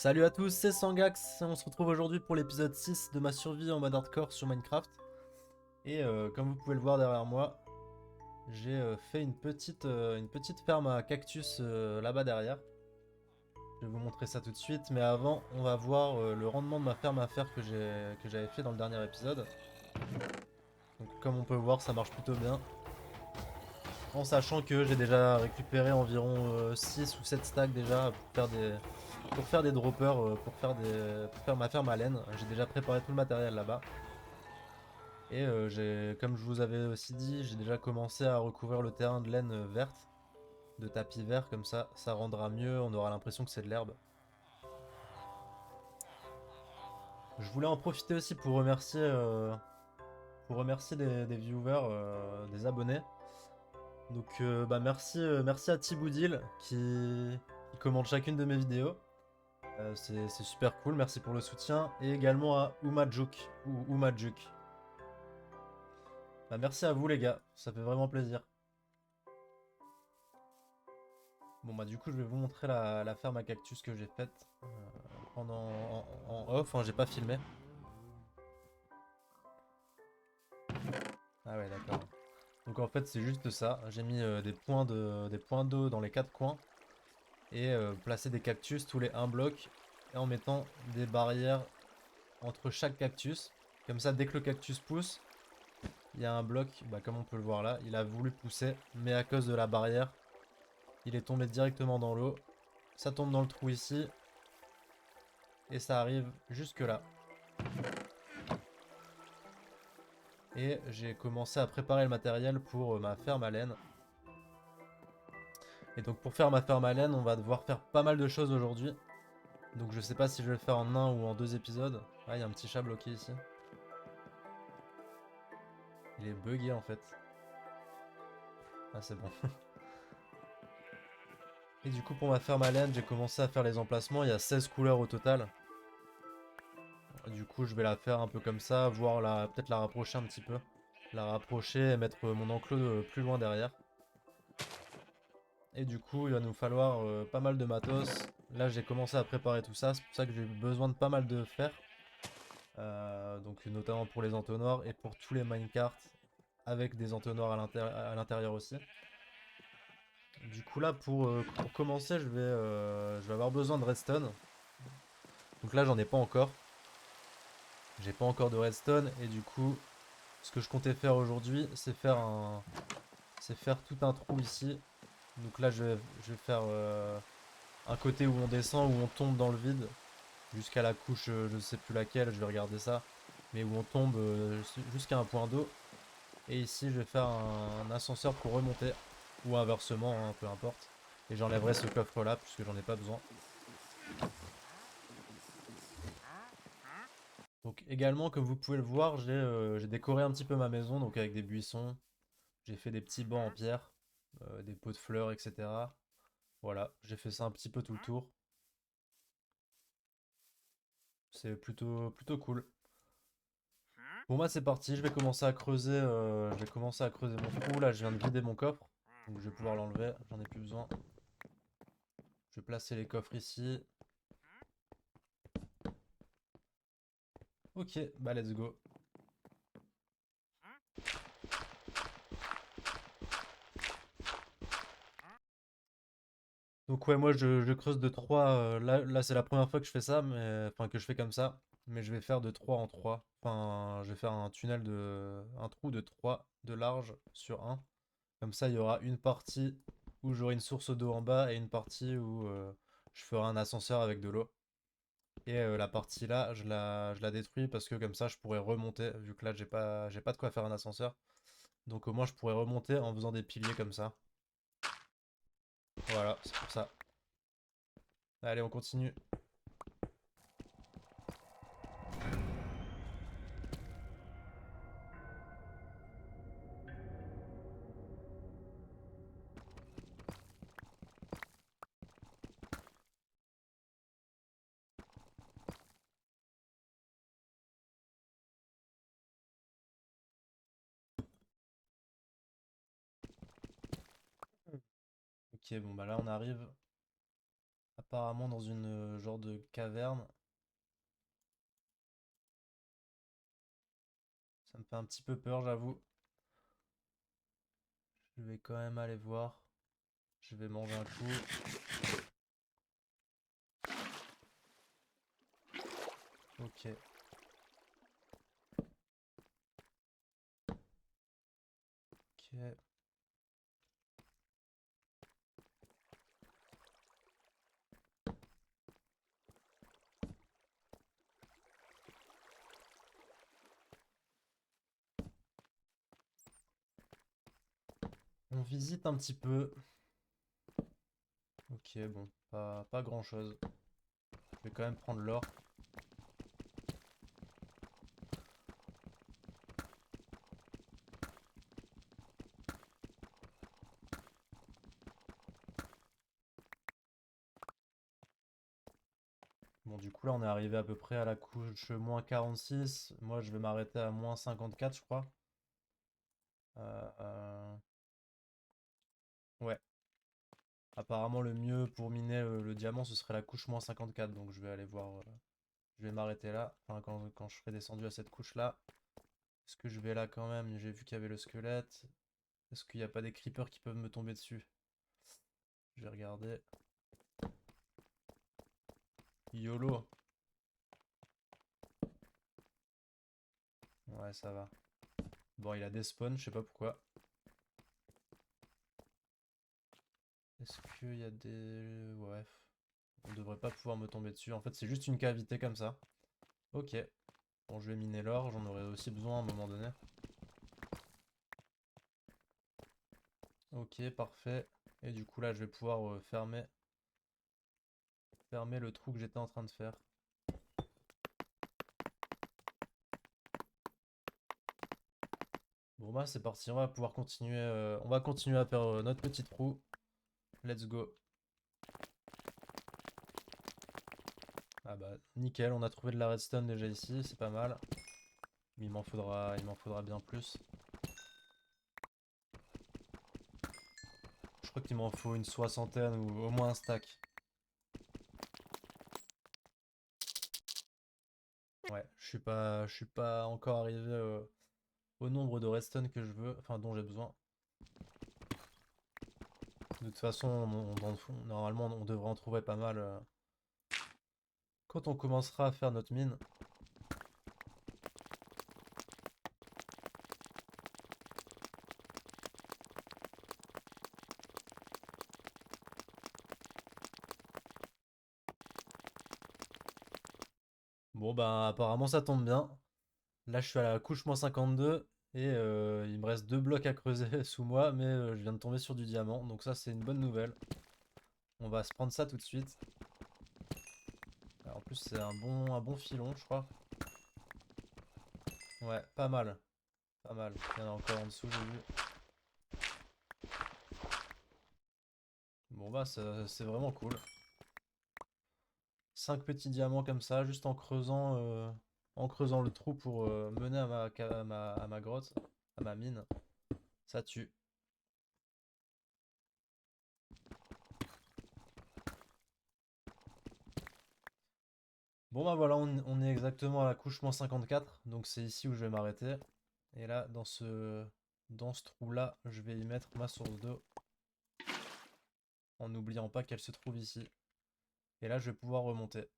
Salut à tous, c'est Sangax, on se retrouve aujourd'hui pour l'épisode 6 de ma survie en mode hardcore sur Minecraft. Et comme vous pouvez le voir derrière moi, j'ai fait une petite ferme à cactus là-bas derrière. Je vais vous montrer ça tout de suite, mais avant, on va voir le rendement de ma ferme à fer que j'avais fait dans le dernier épisode. Donc comme on peut voir, ça marche plutôt bien. En sachant que j'ai déjà récupéré environ 6 ou 7 stacks déjà pour faire des droppers, pour faire ma ferme à laine. J'ai déjà préparé tout le matériel là-bas. Et comme je vous avais aussi dit, j'ai déjà commencé à recouvrir le terrain de laine verte, de tapis vert, comme ça rendra mieux, on aura l'impression que c'est de l'herbe. Je voulais en profiter aussi pour remercier des viewers, des abonnés. Donc merci à Thiboudil qui commente chacune de mes vidéos. C'est super cool, merci pour le soutien. Et également à Umajuk, ou Umajuk. Bah, merci à vous les gars, ça fait vraiment plaisir. Bon bah du coup je vais vous montrer la ferme à cactus que j'ai faite en off, hein, j'ai pas filmé. Ah ouais d'accord. Donc en fait c'est juste ça, j'ai mis des points d'eau dans les quatre coins et placé des cactus tous les un bloc et en mettant des barrières entre chaque cactus. Comme ça dès que le cactus pousse, il y a un bloc, bah, comme on peut le voir là, il a voulu pousser mais à cause de la barrière, il est tombé directement dans l'eau. Ça tombe dans le trou ici et ça arrive jusque là. Et j'ai commencé à préparer le matériel pour ma ferme à laine. Et donc pour faire ma ferme à laine, on va devoir faire pas mal de choses aujourd'hui. Donc je sais pas si je vais le faire en un ou en deux épisodes. Ah, il y a un petit chat bloqué ici. Il est bugué en fait. Ah, c'est bon. Et du coup pour ma ferme à laine, j'ai commencé à faire les emplacements. Il y a 16 couleurs au total. Du coup je vais la faire un peu comme ça, peut-être la rapprocher un petit peu. La rapprocher et mettre mon enclos plus loin derrière. Et du coup, il va nous falloir pas mal de matos. Là, j'ai commencé à préparer tout ça. C'est pour ça que j'ai besoin de pas mal de fer. Donc, notamment pour les entonnoirs et pour tous les minecarts avec des entonnoirs à l'intérieur aussi. Du coup, là, pour commencer, je vais avoir besoin de redstone. Donc là, j'en ai pas encore. J'ai pas encore de redstone. Et du coup, ce que je comptais faire aujourd'hui, c'est faire tout un trou ici. Donc là, je vais faire un côté où on descend, où on tombe dans le vide, jusqu'à la couche, je sais plus laquelle, je vais regarder ça, mais où on tombe jusqu'à un point d'eau. Et ici, je vais faire un ascenseur pour remonter, ou inversement, hein, peu importe. Et j'enlèverai ce coffre là, puisque j'en ai pas besoin. Donc également, comme vous pouvez le voir, j'ai décoré un petit peu ma maison, donc avec des buissons. J'ai fait des petits bancs en pierre, des pots de fleurs, etc. Voilà, j'ai fait ça un petit peu tout le tour. C'est plutôt cool. Bon bah c'est parti, je vais commencer à creuser mon trou. Là je viens de vider mon coffre, donc je vais pouvoir l'enlever, j'en ai plus besoin. Je vais placer les coffres ici. Ok, bah let's go. Donc ouais, moi je creuse de 3. Là c'est la première fois que je fais ça, mais enfin que je fais comme ça. Mais je vais faire de 3 en 3. Enfin, je vais faire un trou de 3 de large sur un. Comme ça, il y aura une partie où j'aurai une source d'eau en bas et une partie où je ferai un ascenseur avec de l'eau. Et la partie là, je la détruis parce que comme ça, je pourrais remonter, vu que là, j'ai pas de quoi faire un ascenseur. Donc au moins, je pourrais remonter en faisant des piliers comme ça. Voilà, c'est pour ça. Allez, on continue. Ok, bon bah là, on arrive apparemment dans une genre de caverne. Ça me fait un petit peu peur, j'avoue. Je vais quand même aller voir. Je vais manger un coup. Ok. Ok. On visite un petit peu. Ok, bon, pas grand chose. Je vais quand même prendre l'or. Bon, du coup, là, on est arrivé à peu près à la couche moins 46. Moi, je vais m'arrêter à moins 54, je crois. Euh, euh, Ouais. Apparemment, le mieux pour miner le diamant, ce serait la couche moins 54. Donc, je vais aller voir. Je vais m'arrêter là. Enfin, quand je serai descendu à cette couche-là. Est-ce que je vais là quand même? J'ai vu qu'il y avait le squelette. Est-ce qu'il n'y a pas des creepers qui peuvent me tomber dessus? Je vais regarder. YOLO. Ouais, ça va. Bon, il a des spawns, je sais pas pourquoi. Est-ce qu'il y a des... Ouais. On devrait pas pouvoir me tomber dessus. En fait, c'est juste une cavité comme ça. Ok. Bon, je vais miner l'or. J'en aurai aussi besoin à un moment donné. Ok, parfait. Et du coup, là, je vais pouvoir fermer le trou que j'étais en train de faire. Bon, bah, c'est parti. On va pouvoir continuer. On va continuer à faire notre petit trou. Let's go. Ah bah, nickel. On a trouvé de la redstone déjà ici. C'est pas mal. Mais il m'en faudra bien plus. Je crois qu'il m'en faut une soixantaine ou au moins un stack. Ouais, je suis pas encore arrivé au nombre de redstone que je veux, enfin dont j'ai besoin. De toute façon, normalement, on devrait en trouver pas mal quand on commencera à faire notre mine. Bon, bah, apparemment, ça tombe bien. Là, je suis à la couche moins 52 et il me reste deux blocs à creuser sous moi, mais je viens de tomber sur du diamant, donc ça, c'est une bonne nouvelle. On va se prendre ça tout de suite. Alors, en plus, c'est un bon filon, je crois. Ouais, pas mal. Pas mal. Il y en a encore en dessous, j'ai vu. Bon, bah, c'est vraiment cool. 5 petits diamants comme ça, juste en creusant le trou pour mener à ma grotte, à ma mine. Ça tue. Bon bah voilà, on est exactement à la couche moins 54, donc c'est ici où je vais m'arrêter. Et là, dans ce trou-là, je vais y mettre ma source d'eau, en n'oubliant pas qu'elle se trouve ici. Et là, je vais pouvoir remonter.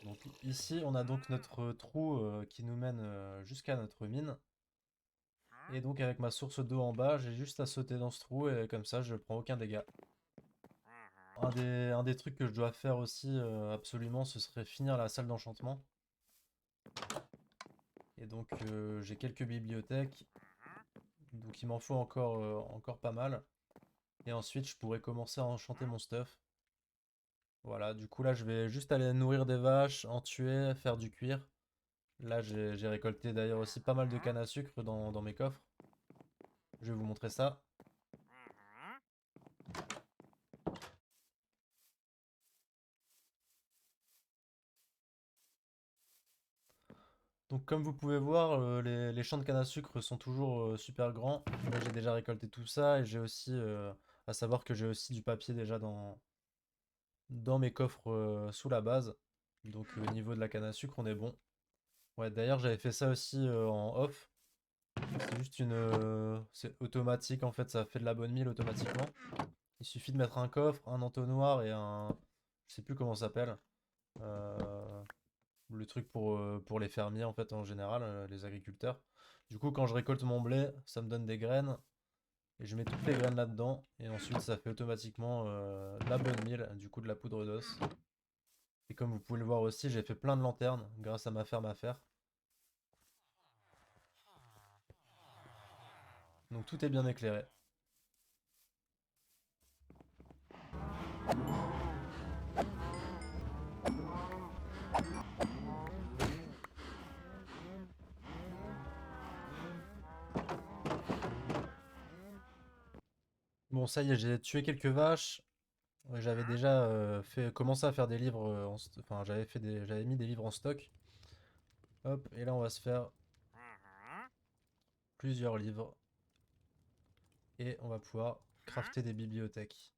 Donc ici, on a donc notre trou qui nous mène jusqu'à notre mine. Et donc avec ma source d'eau en bas, j'ai juste à sauter dans ce trou et comme ça, je prends aucun dégât. Un des trucs que je dois faire aussi absolument, ce serait finir la salle d'enchantement. Et donc j'ai quelques bibliothèques, donc il m'en faut encore pas mal. Et ensuite je pourrais commencer à enchanter mon stuff. Voilà, du coup là je vais juste aller nourrir des vaches, en tuer, faire du cuir. Là j'ai récolté d'ailleurs aussi pas mal de canne à sucre dans mes coffres. Je vais vous montrer ça. Donc comme vous pouvez voir, les champs de canne à sucre sont toujours super grands. Là j'ai déjà récolté tout ça et j'ai aussi, à savoir que j'ai aussi du papier déjà dans mes coffres sous la base. Donc au niveau de la canne à sucre on est bon. Ouais, d'ailleurs j'avais fait ça aussi en off. C'est juste c'est automatique en fait, ça fait de la bonne mille automatiquement. Il suffit de mettre un coffre, un entonnoir et un... Je sais plus comment ça s'appelle. Euh, le truc pour les fermiers en fait en général, les agriculteurs. Du coup quand je récolte mon blé, ça me donne des graines et je mets toutes les graines là-dedans et ensuite ça fait automatiquement la bonne mille, du coup de la poudre d'os. Et comme vous pouvez le voir aussi, j'ai fait plein de lanternes grâce à ma ferme à faire. Donc tout est bien éclairé. Bon ça y est, j'ai tué quelques vaches. Ouais, j'avais déjà commencé à faire des livres, enfin j'avais mis des livres en stock. Hop, et là on va se faire plusieurs livres et on va pouvoir crafter des bibliothèques.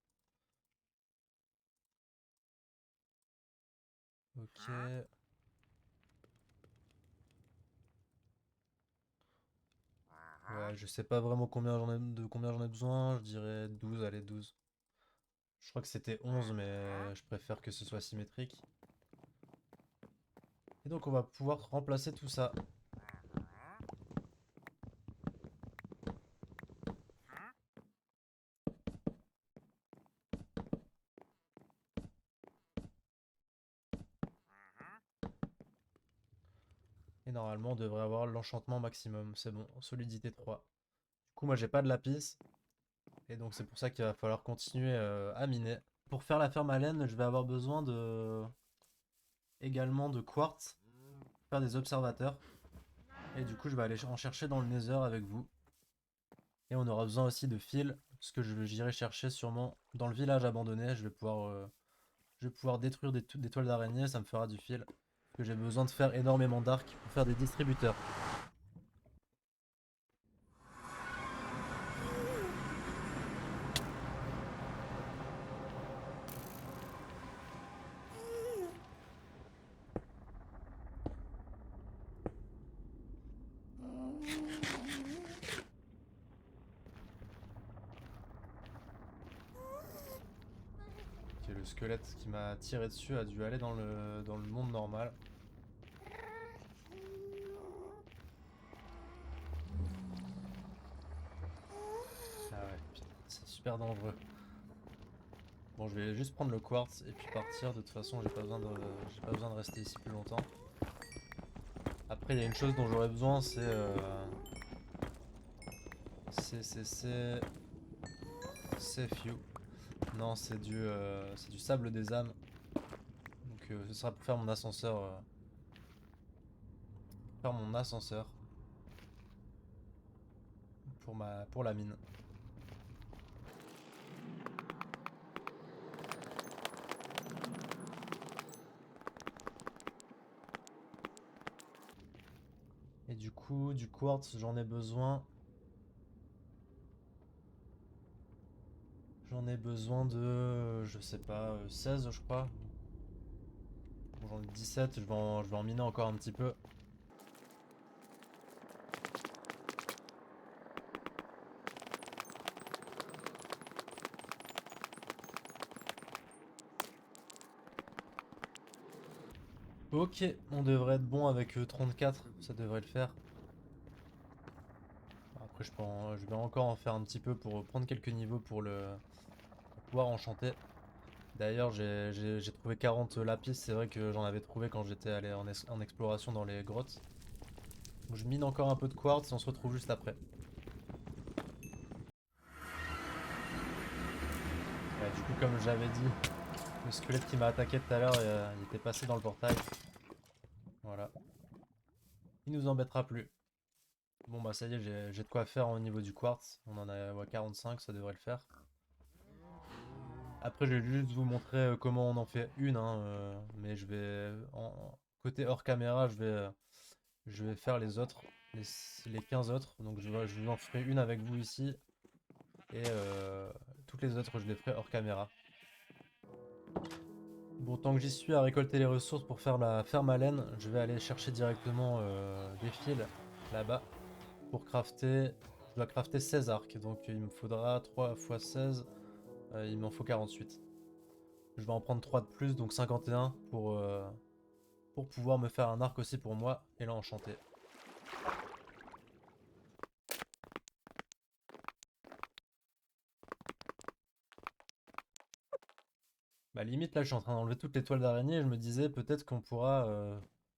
Ok. Ouais, je sais pas vraiment combien j'en ai besoin, je dirais 12, allez 12. Je crois que c'était 11, mais je préfère que ce soit symétrique. Et donc on va pouvoir remplacer tout ça. Et normalement on devrait avoir l'enchantement maximum, c'est bon, solidité 3. Du coup moi j'ai pas de lapis, et donc c'est pour ça qu'il va falloir continuer à miner. Pour faire la ferme à laine, je vais avoir besoin également de quartz, pour faire des observateurs. Et du coup je vais aller en chercher dans le nether avec vous. Et on aura besoin aussi de fils, ce que j'irai chercher sûrement dans le village abandonné. Je vais pouvoir détruire des toiles d'araignée, ça me fera du fil. Parce que j'ai besoin de faire énormément d'arcs pour faire des distributeurs. Ok, le squelette qui m'a tiré dessus a dû aller dans le monde normal. Ah ouais, putain, c'est super dangereux. Bon, je vais juste prendre le quartz et puis partir. De toute façon, j'ai pas besoin de rester ici plus longtemps. Après, il y a une chose dont j'aurais besoin, c'est few. Non, c'est du sable des âmes. Donc, ce sera pour faire mon ascenseur. Faire mon ascenseur pour la mine. Et du coup, du quartz, j'en ai besoin. J'en ai besoin de, je sais pas, 16 je crois. Bon, j'en ai 17, je vais en miner encore un petit peu. Ok, on devrait être bon avec 34, ça devrait le faire. Après, je vais encore en faire un petit peu pour prendre quelques niveaux pour pouvoir enchanter. D'ailleurs, j'ai trouvé 40 lapis, c'est vrai que j'en avais trouvé quand j'étais allé en exploration dans les grottes. Donc, je mine encore un peu de quartz et on se retrouve juste après. Ouais, du coup, comme j'avais dit, le squelette qui m'a attaqué tout à l'heure, il était passé dans le portail. Voilà. Il nous embêtera plus. Bon bah ça y est, j'ai de quoi faire au niveau du quartz. On en a ouais, 45, ça devrait le faire. Après, je vais juste vous montrer comment on en fait une, hein, mais côté hors caméra, je vais faire les autres, les 15 autres. Donc je vous en ferai une avec vous ici. Et toutes les autres, je les ferai hors caméra. Bon, tant que j'y suis à récolter les ressources pour faire la ferme à laine, je vais aller chercher directement des fils là-bas pour crafter. Je dois crafter 16 arcs, donc il me faudra 3 x 16, il m'en faut 48. Je vais en prendre 3 de plus, donc 51 pour pouvoir me faire un arc aussi pour moi et l'enchanter. Bah limite là je suis en train d'enlever toutes les toiles d'araignée et je me disais peut-être qu'on pourra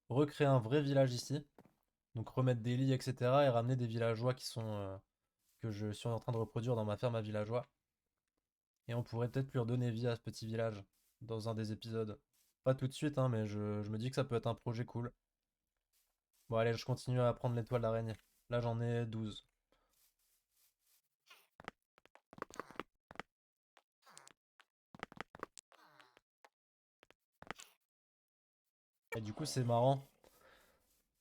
recréer un vrai village ici. Donc remettre des lits etc. et ramener des villageois qui sont que je suis en train de reproduire dans ma ferme à villageois. Et on pourrait peut-être lui redonner vie à ce petit village dans un des épisodes. Pas tout de suite hein, mais je me dis que ça peut être un projet cool. Bon allez je continue à prendre les toiles d'araignée. Là j'en ai 12. Et du coup c'est marrant.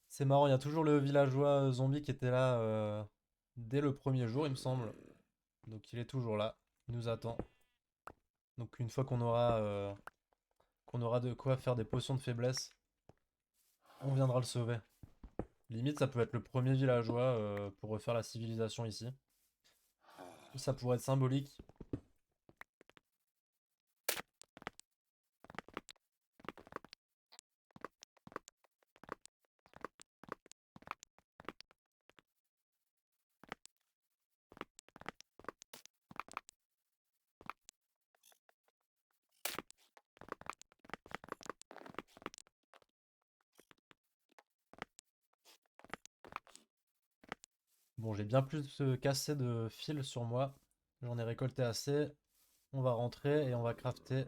C'est marrant, il y a toujours le villageois zombie qui était là dès le premier jour, il me semble. Donc il est toujours là, il nous attend. Donc une fois qu'on aura de quoi faire des potions de faiblesse, on viendra le sauver. Limite, ça peut être le premier villageois pour refaire la civilisation ici. Ça pourrait être symbolique. Bon, j'ai bien plus cassé de fils sur moi. J'en ai récolté assez. On va rentrer et on va crafter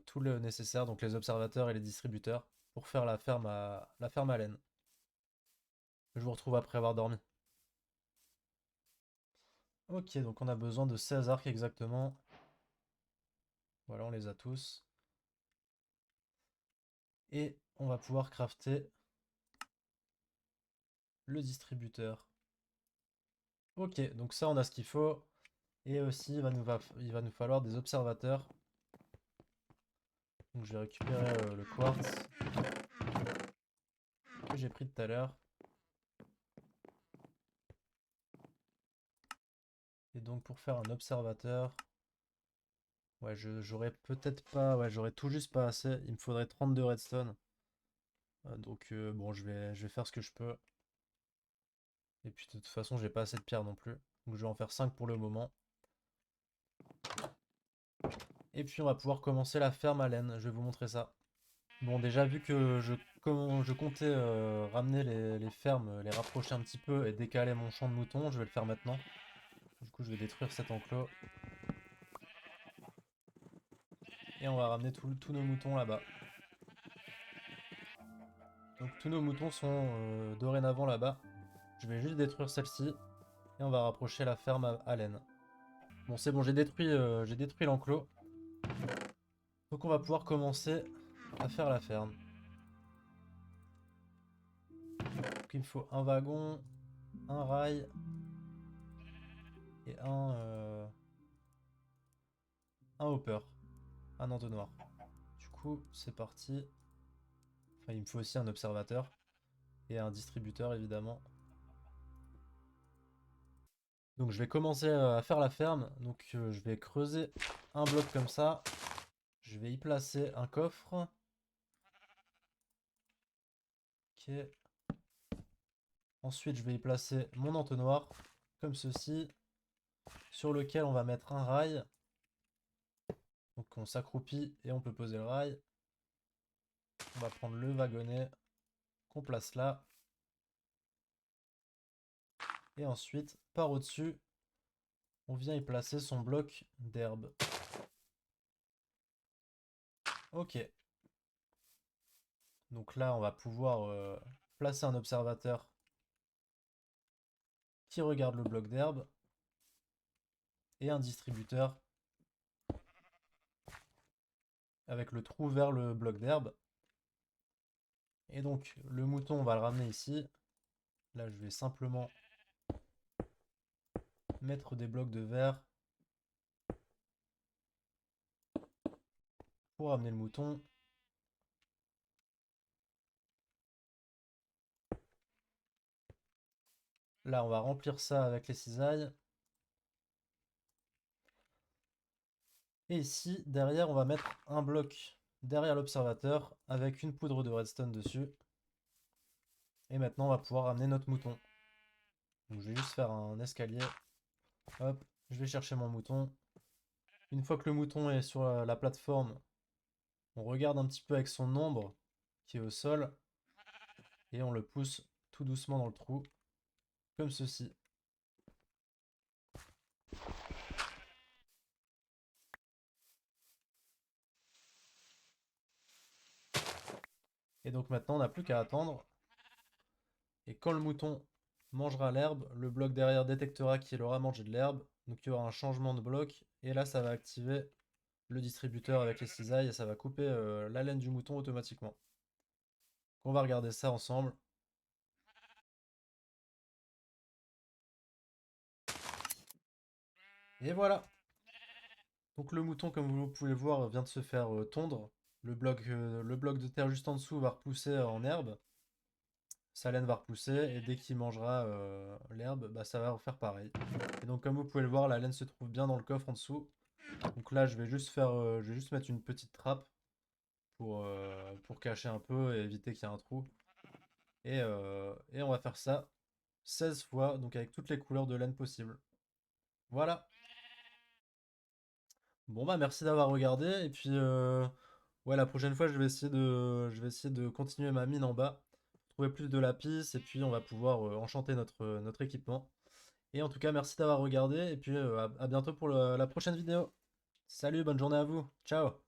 tout le nécessaire, donc les observateurs et les distributeurs, pour faire la ferme à laine. Je vous retrouve après avoir dormi. Ok, donc on a besoin de 16 arcs exactement. Voilà, on les a tous. Et on va pouvoir crafter le distributeur. Ok, donc ça on a ce qu'il faut. Et aussi il va nous falloir des observateurs. Donc je vais récupérer le quartz que j'ai pris tout à l'heure. Et donc pour faire un observateur, ouais, j'aurais peut-être pas, ouais, j'aurais tout juste pas assez. Il me faudrait 32 redstone. Donc bon, je vais faire ce que je peux. Et puis de toute façon, j'ai pas assez de pierres non plus. Donc je vais en faire 5 pour le moment. Et puis on va pouvoir commencer la ferme à laine. Je vais vous montrer ça. Bon, déjà vu que je comptais ramener les fermes, les rapprocher un petit peu et décaler mon champ de moutons, je vais le faire maintenant. Du coup, je vais détruire cet enclos. Et on va ramener tous nos moutons là-bas. Donc tous nos moutons sont dorénavant là-bas. Je vais juste détruire celle-ci. Et on va rapprocher la ferme à laine. Bon, c'est bon, j'ai détruit l'enclos. Donc on va pouvoir commencer à faire la ferme. Donc il me faut un wagon, un rail et un hopper, un entonnoir. Du coup, c'est parti. Enfin, il me faut aussi un observateur et un distributeur évidemment. Donc je vais commencer à faire la ferme. Donc je vais creuser un bloc comme ça. Je vais y placer un coffre. Ok. Ensuite, je vais y placer mon entonnoir comme ceci, sur lequel on va mettre un rail. Donc on s'accroupit et on peut poser le rail. On va prendre le wagonnet qu'on place là. Et ensuite, par au-dessus, on vient y placer son bloc d'herbe. Ok. Donc là, on va pouvoir placer un observateur qui regarde le bloc d'herbe et un distributeur avec le trou vers le bloc d'herbe. Et donc, le mouton, on va le ramener ici. Là, je vais simplement mettre des blocs de verre pour ramener le mouton. Là, on va remplir ça avec les cisailles. Et ici, derrière, on va mettre un bloc derrière l'observateur avec une poudre de redstone dessus. Et maintenant, on va pouvoir ramener notre mouton. Donc, je vais juste faire un escalier. Hop, je vais chercher mon mouton. Une fois que le mouton est sur la plateforme, on regarde un petit peu avec son ombre qui est au sol. Et on le pousse tout doucement dans le trou, comme ceci. Et donc maintenant, on n'a plus qu'à attendre. Et quand le mouton mangera l'herbe, le bloc derrière détectera qu'il aura mangé de l'herbe. Donc il y aura un changement de bloc. Et là, ça va activer le distributeur avec les cisailles et ça va couper la laine du mouton automatiquement. On va regarder ça ensemble. Et voilà. Donc le mouton, comme vous pouvez le voir, vient de se faire tondre. Le bloc de terre juste en dessous va repousser en herbe. Sa laine va repousser et dès qu'il mangera l'herbe, bah, ça va refaire pareil. Et donc comme vous pouvez le voir, la laine se trouve bien dans le coffre en dessous. Donc là, je vais juste mettre une petite trappe pour cacher un peu et éviter qu'il y ait un trou. Et on va faire ça 16 fois, donc avec toutes les couleurs de laine possibles. Voilà. Bon bah merci d'avoir regardé et puis ouais, la prochaine fois je vais essayer de continuer ma mine en bas, trouver plus de lapis et puis on va pouvoir enchanter notre équipement. Et en tout cas merci d'avoir regardé et puis à bientôt pour la prochaine vidéo. Salut, bonne journée à vous. Ciao.